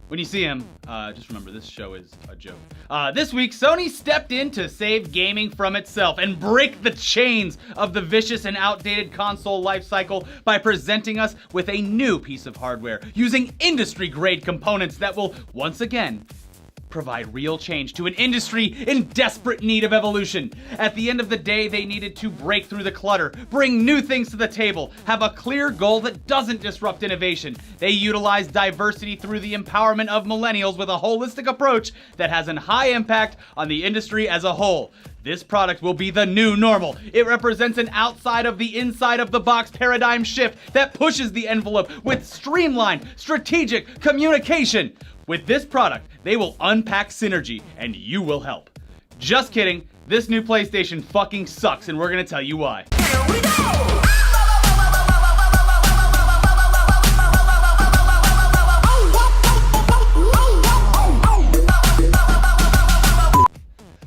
When you see him, just remember this show is a joke. This week, Sony stepped in to save gaming from itself and break the chains of the vicious and outdated console lifecycle by presenting us with a new piece of hardware using industry-grade components that will, once again, provide real change to an industry in desperate need of evolution. At the end of the day, they needed to break through the clutter, bring new things to the table, have a clear goal that doesn't disrupt innovation. They utilize diversity through the empowerment of millennials with a holistic approach that has a high impact on the industry as a whole. This product will be the new normal. It represents an outside of the inside of the box paradigm shift that pushes the envelope with streamlined, strategic communication. With this product, they will unpack synergy, and you will help. Just kidding, this new PlayStation fucking sucks, and we're gonna tell you why. Here we go!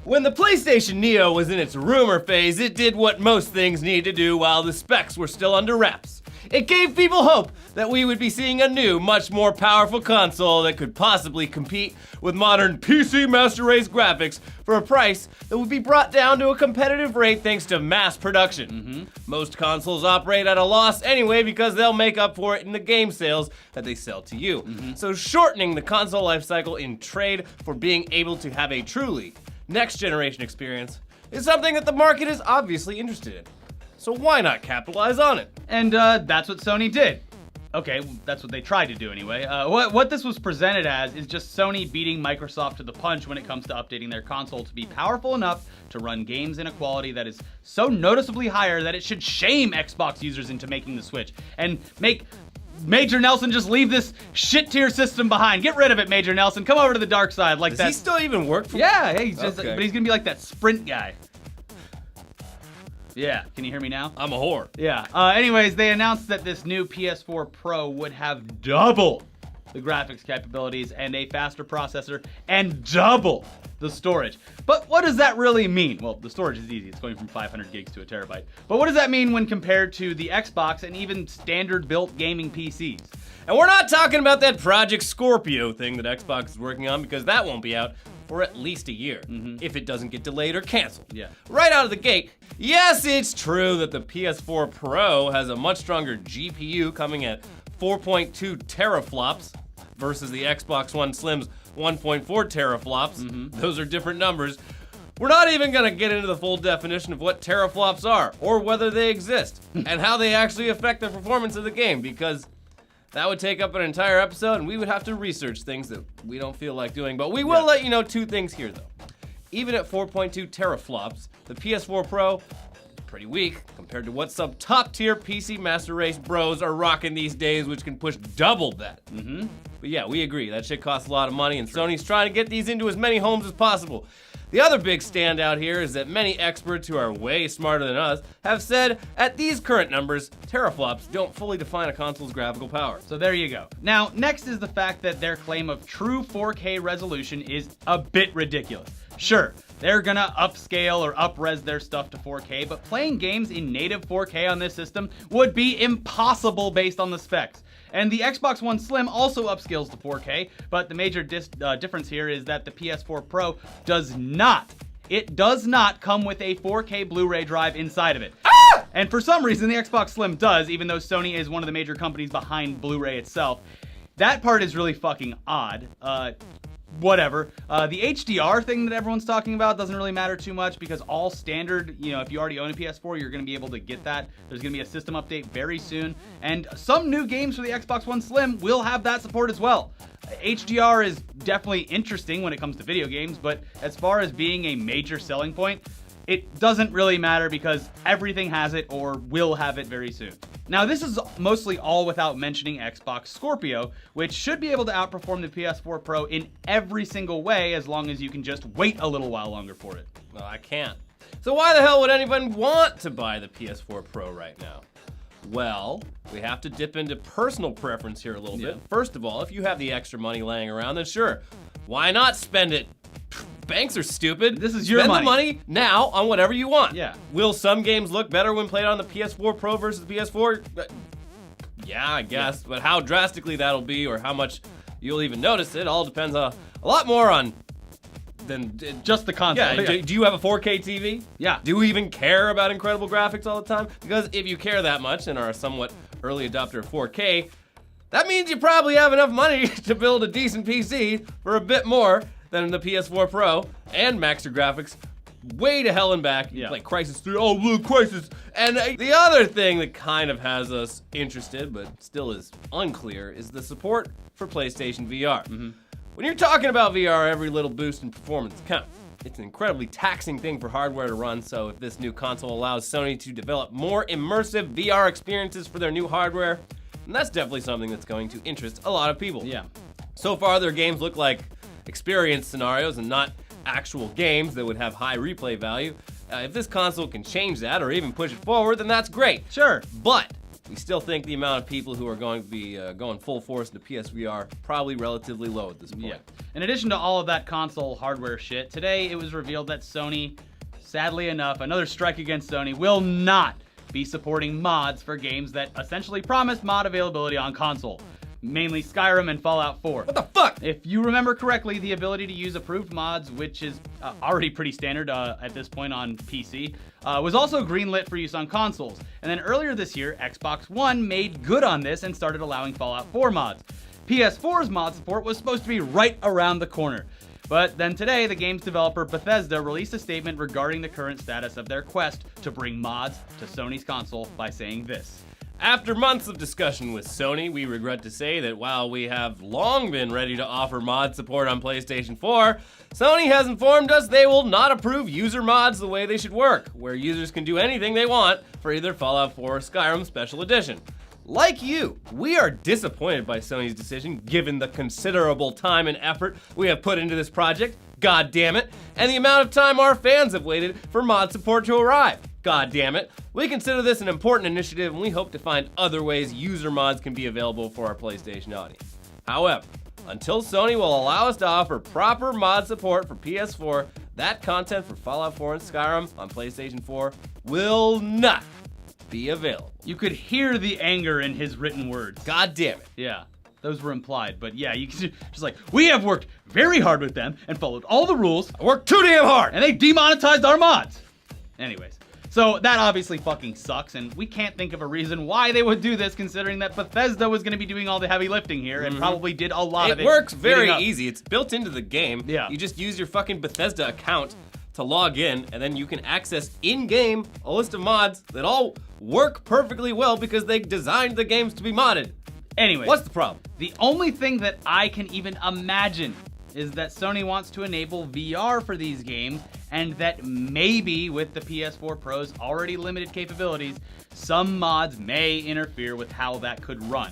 When the PlayStation Neo was in its rumor phase, it did what most things need to do while the specs were still under wraps. It gave people hope that we would be seeing a new, much more powerful console that could possibly compete with modern PC Master Race graphics for a price that would be brought down to a competitive rate thanks to mass production. Most consoles operate at a loss anyway because they'll make up for it in the game sales that they sell to you. So shortening the console lifecycle in trade for being able to have a truly next generation experience is something that the market is obviously interested in. So why not capitalize on it? And that's what Sony did. Okay, that's what they tried to do anyway. What this was presented as is just Sony beating Microsoft to the punch when it comes to updating their console to be powerful enough to run games in a quality that is so noticeably higher that it should shame Xbox users into making the switch and make Major Nelson just leave this shit tier system behind. Get rid of it, Major Nelson. Come over to the dark side like that. Does he still even work for? Yeah, hey, he's just, Okay. but he's gonna be like that Sprint guy. Yeah, can you hear me now? I'm a whore. Yeah. Anyways, they announced that this new PS4 Pro would have double the graphics capabilities and a faster processor and double the storage. But what does that really mean? Well, the storage is easy. It's going from 500 gigs to a terabyte. But what does that mean when compared to the Xbox and even standard built gaming PCs? And we're not talking about that Project Scorpio thing that Xbox is working on because that won't be out for at least a year if it doesn't get delayed or canceled. Yeah. Right out of the gate, yes, it's true that the PS4 Pro has a much stronger GPU coming at 4.2 teraflops versus the Xbox One Slim's 1.4 teraflops. Those are different numbers. We're not even gonna get into the full definition of what teraflops are or whether they exist and how they actually affect the performance of the game because that would take up an entire episode and we would have to research things that we don't feel like doing. But we will let you know two things here though. Even at 4.2 teraflops, the PS4 Pro, pretty weak compared to what some top tier PC Master Race bros are rocking these days, which can push double that. But yeah, we agree, that shit costs a lot of money and Sony's trying to get these into as many homes as possible. The other big standout here is that many experts who are way smarter than us have said at these current numbers, teraflops don't fully define a console's graphical power. So there you go. Now, next is the fact that their claim of true 4K resolution is a bit ridiculous. Sure, they're gonna upscale or up-res their stuff to 4K, but playing games in native 4K on this system would be impossible based on the specs. And the Xbox One Slim also upscales to 4K, but the major difference here is that the PS4 Pro does not come with a 4K Blu-ray drive inside of it. And for some reason, the Xbox Slim does, even though Sony is one of the major companies behind Blu-ray itself. That part is really fucking odd. Whatever. The HDR thing that everyone's talking about doesn't really matter too much because all standard, if you already own a PS4, you're going to be able to get that. There's going to be a system update very soon. And some new games for the Xbox One Slim will have that support as well. HDR is definitely interesting when it comes to video games, but as far as being a major selling point, it doesn't really matter because everything has it or will have it very soon. Now, this is mostly all without mentioning Xbox Scorpio, which should be able to outperform the PS4 Pro in every single way as long as you can just wait a little while longer for it. No, I can't. So why the hell would anyone want to buy the PS4 Pro right now? Well, we have to dip into personal preference here a little bit. First of all, if you have the extra money laying around, then sure, why not spend it? Banks are stupid. This is your money. money. Spend the money now on whatever you want. Yeah. Will some games look better when played on the PS4 Pro versus the PS4? Yeah, I guess. But how drastically that'll be or how much you'll even notice it. All depends a lot more on than just the console. Yeah, do you have a 4K TV? Yeah. Do you even care about incredible graphics all the time? Because if you care that much and are a somewhat early adopter of 4K, that means you probably have enough money to build a decent PC for a bit more than the PS4 Pro and max your graphics way to hell and back. Yeah. Like Crysis 3, oh, look, Crysis. And the other thing that kind of has us interested, but still is unclear, is the support for PlayStation VR. When you're talking about VR, every little boost in performance counts. It's an incredibly taxing thing for hardware to run, so if this new console allows Sony to develop more immersive VR experiences for their new hardware, then that's definitely something that's going to interest a lot of people. Yeah. So far, their games look like experience scenarios and not actual games that would have high replay value. If this console can change that or even push it forward, then that's great. Sure. But we still think the amount of people who are going to be going full force into PSVR probably relatively low at this point. Yeah. In addition to all of that console hardware shit, today it was revealed that Sony, sadly enough, another strike against Sony, will not be supporting mods for games that essentially promise mod availability on console. Mainly Skyrim and Fallout 4. What the fuck? If you remember correctly, the ability to use approved mods, which is already pretty standard at this point on PC, was also greenlit for use on consoles. And then earlier this year, Xbox One made good on this and started allowing Fallout 4 mods. PS4's mod support was supposed to be right around the corner. But then today, the game's developer Bethesda released a statement regarding the current status of their quest to bring mods to Sony's console by saying this. After months of discussion with Sony, we regret to say that while we have long been ready to offer mod support on PlayStation 4, Sony has informed us they will not approve user mods the way they should work, where users can do anything they want for either Fallout 4 or Skyrim Special Edition. Like you, we are disappointed by Sony's decision given the considerable time and effort we have put into this project, god damn it, and the amount of time our fans have waited for mod support to arrive. God damn it. We consider this an important initiative and we hope to find other ways user mods can be available for our PlayStation audience. However, until Sony will allow us to offer proper mod support for PS4, that content for Fallout 4 and Skyrim on PlayStation 4 will not be available. You could hear the anger in his written words. God damn it. Yeah, those were implied, but yeah, you can just like, we have worked very hard with them and followed all the rules. I worked too damn hard! And they demonetized our mods. Anyways. So that obviously fucking sucks, and we can't think of a reason why they would do this, considering that Bethesda was going to be doing all the heavy lifting here and probably did a lot of it. It works very easy. It's built into the game. Yeah. You just use your fucking Bethesda account to log in, and then you can access in-game a list of mods that all work perfectly well because they designed the games to be modded. Anyway, what's the problem? The only thing that I can even imagine is that Sony wants to enable VR for these games, and that maybe with the PS4 Pro's already limited capabilities, some mods may interfere with how that could run.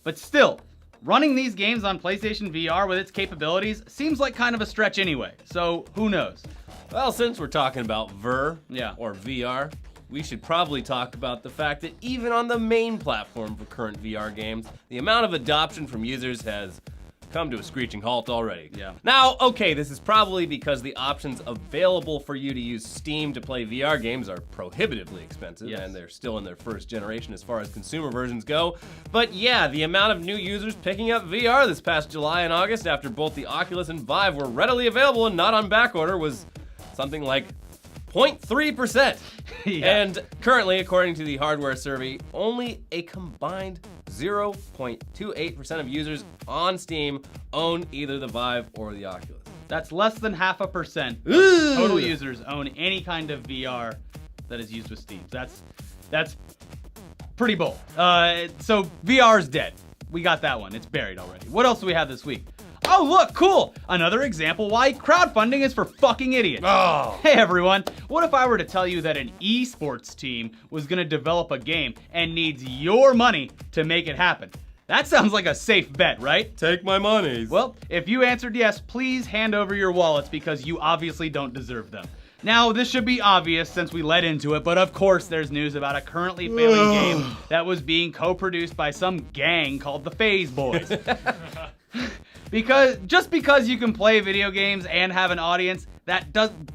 But still, running these games on PlayStation VR with its capabilities seems like kind of a stretch anyway, so who knows? Well, since we're talking about or VR, we should probably talk about the fact that even on the main platform for current VR games, the amount of adoption from users has come to a screeching halt already. Yeah. Now, okay, this is probably because the options available for you to use Steam to play VR games are prohibitively expensive, and they're still in their first generation as far as consumer versions go. But yeah, the amount of new users picking up VR this past July and August after both the Oculus and Vive were readily available and not on backorder was something like 0.3%. And currently, according to the hardware survey, only a combined 0.28% of users on Steam own either the Vive or the Oculus. That's less than 0.5% of total users own any kind of VR that is used with Steam. That's pretty bold. So VR's dead. We got that one. It's buried already. What else do we have this week? Oh, look, cool! Another example why crowdfunding is for fucking idiots. Oh. Hey everyone, what if I were to tell you that an esports team was gonna develop a game and needs your money to make it happen? That sounds like a safe bet, right? Take my monies. Well, if you answered yes, please hand over your wallets because you obviously don't deserve them. Now, this should be obvious since we led into it, but of course there's news about a currently failing game that was being co-produced by some gang called the FaZe Boys. Just because you can play video games and have an audience,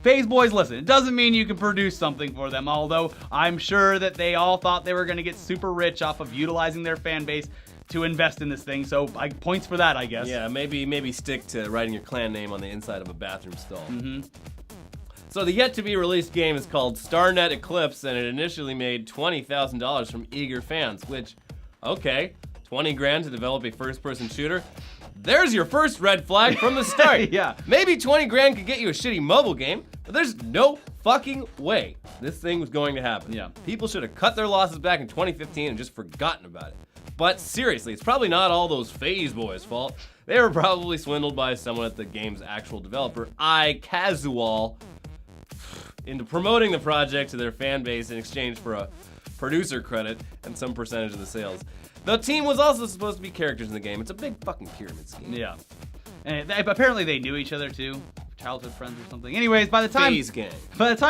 FaZe Boys, listen, it doesn't mean you can produce something for them, although I'm sure that they all thought they were going to get super rich off of utilizing their fan base to invest in this thing, so points for that, I guess. Yeah, maybe stick to writing your clan name on the inside of a bathroom stall. So the yet-to-be-released game is called Starnet Eclipse, and it initially made $20,000 from eager fans, which, okay, 20 grand to develop a first-person shooter. There's your first red flag from the start. Yeah. Maybe 20 grand could get you a shitty mobile game, but there's no fucking way this thing was going to happen. Yeah. People should have cut their losses back in 2015 and just forgotten about it. But seriously, it's probably not all those FaZe boys' fault. They were probably swindled by someone at the game's actual developer, iCasual, into promoting the project to their fan base in exchange for a producer credit and some percentage of the sales. The team was also supposed to be characters in the game. It's a big fucking pyramid scheme. Yeah. And apparently they knew each other too. Childhood friends or something. Anyways, by the time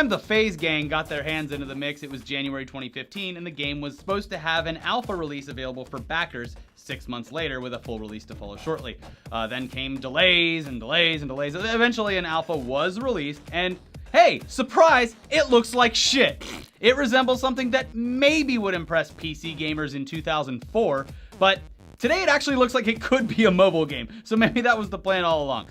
the FaZe gang got their hands into the mix, it was January 2015, and the game was supposed to have an alpha release available for backers 6 months later, with a full release to follow shortly. Then came delays and delays and delays. Eventually, an alpha was released, and hey, surprise, it looks like shit. It resembles something that maybe would impress PC gamers in 2004, but today it actually looks like it could be a mobile game, so maybe that was the plan all along.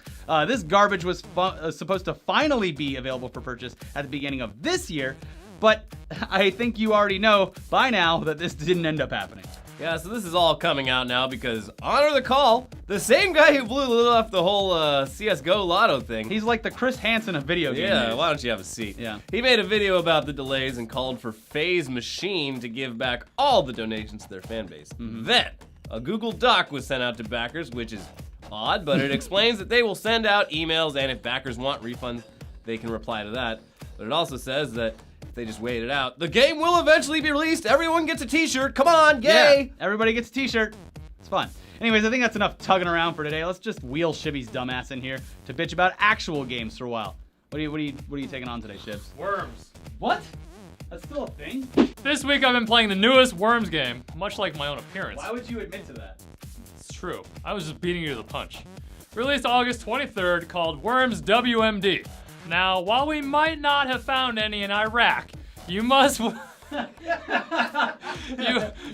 This garbage was supposed to finally be available for purchase at the beginning of this year, but I think you already know by now that this didn't end up happening. Yeah, so this is all coming out now because, honor the call, the same guy who blew off the whole CSGO lotto thing. He's like the Chris Hansen of video games. Yeah, why don't you have a seat? Yeah. He made a video about the delays and called for FaZe Machine to give back all the donations to their fan base. Then, a Google Doc was sent out to backers, which is odd, but it explains that they will send out emails, and if backers want refunds, they can reply to that. But it also says that if they just wait it out, the game will eventually be released. Everyone gets a t-shirt. Come on, yay! Yeah, everybody gets a t-shirt. It's fun. Anyways, I think that's enough tugging around for today. Let's just wheel Shibby's dumbass in here to bitch about actual games for a while. What are you taking on today, Shibs? Worms. What? That's still a thing? This week I've been playing the newest Worms game, much like my own appearance. Why would you admit to that? It's true. I was just beating you to the punch. Released August 23rd, called Worms WMD. Now, while we might not have found any in Iraq, you must... you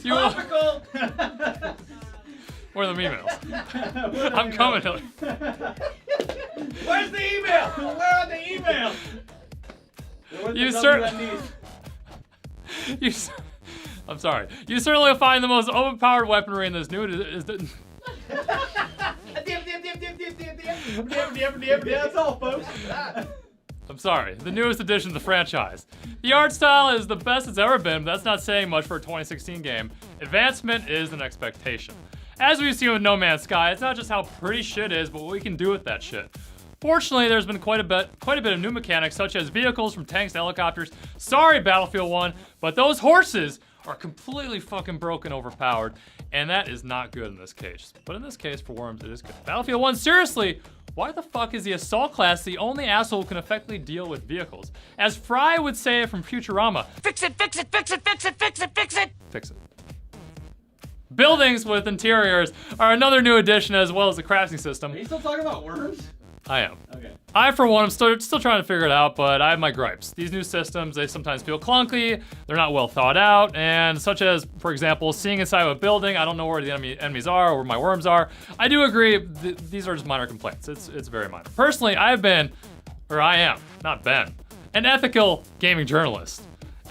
Topical! Where are the emails? I'm coming to Where's the email? Where are the emails? I'm sorry. You certainly will find the most overpowered weaponry in this new... That's all, folks. I'm sorry, the newest addition to the franchise. The art style is the best it's ever been, but that's not saying much for a 2016 game. Advancement is an expectation. As we've seen with No Man's Sky, it's not just how pretty shit is, but what we can do with that shit. Fortunately, there's been quite a bit of new mechanics, such as vehicles from tanks to helicopters. Sorry, Battlefield 1, but those horses are completely fucking broken, overpowered, and that is not good in this case. But in this case, for Worms, it is good. Battlefield 1, seriously, why the fuck is the assault class the only asshole who can effectively deal with vehicles? As Fry would say it from Futurama, fix it, fix it, fix it, fix it, fix it, fix it. Fix it. Buildings with interiors are another new addition, as well as the crafting system. Are you still talking about Worms? I am. Okay. I, for one, am still trying to figure it out, but I have my gripes. These new systems, they sometimes feel clunky, they're not well thought out, and such as, for example, seeing inside of a building, I don't know where the enemies are or where my worms are. I do agree, these are just minor complaints. It's very minor. Personally, I am, not been, an ethical gaming journalist.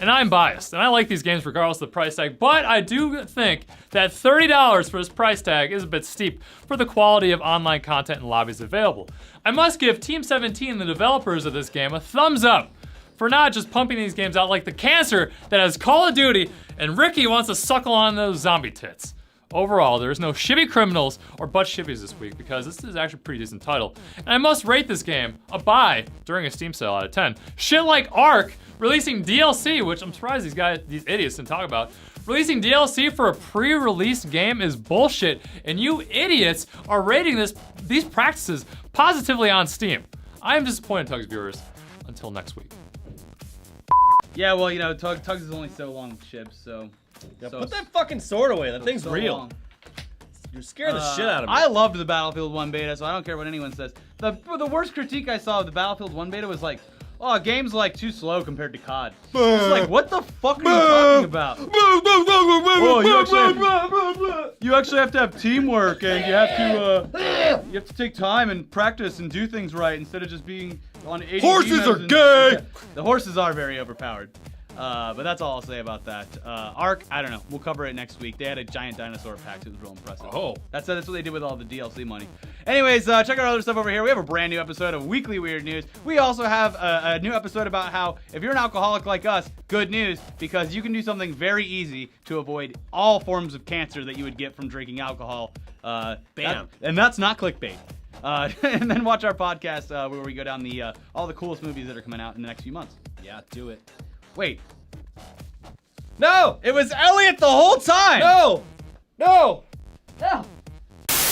And I'm biased, and I like these games regardless of the price tag, but I do think that $30 for this price tag is a bit steep for the quality of online content and lobbies available. I must give Team 17, the developers of this game, a thumbs up for not just pumping these games out like the cancer that is Call of Duty, and Ricky wants to suckle on those zombie tits. Overall, there's no shibby criminals or butt shibbies this week because this is actually a pretty decent title. And I must rate this game a buy during a Steam sale out of 10. Shit like Ark releasing DLC, which I'm surprised these idiots didn't talk about. Releasing DLC for a pre-release game is bullshit, and you idiots are rating these practices positively on Steam. I am disappointed, Tugs viewers. Until next week. Yeah, well, you know, Tugs is only so long, Shibs, so... Yeah, put that fucking sword away. That thing's real. Long. You're scaring the shit out of me. I loved the Battlefield 1 beta, so I don't care what anyone says. The worst critique I saw of the Battlefield 1 beta was like, oh, game's like too slow compared to COD. It's like, what the fuck are you talking about? Well, you actually have to have teamwork, and you have to take time and practice and do things right instead of just being on ADD. Horses are medicine. gay! Yeah, the horses are very overpowered. But that's all I'll say about that. Ark, I don't know. We'll cover it next week. They had a giant dinosaur pack. It was real impressive. Oh. That's what they did with all the DLC money. Anyways, check out our other stuff over here. We have a brand new episode of Weekly Weird News. We also have a new episode about how if you're an alcoholic like us, good news, because you can do something very easy to avoid all forms of cancer that you would get from drinking alcohol. Bam. And that's not clickbait. And then watch our podcast where we go down all the coolest movies that are coming out in the next few months. Yeah, do it. Wait. No! It was Elliot the whole time! No! No! No!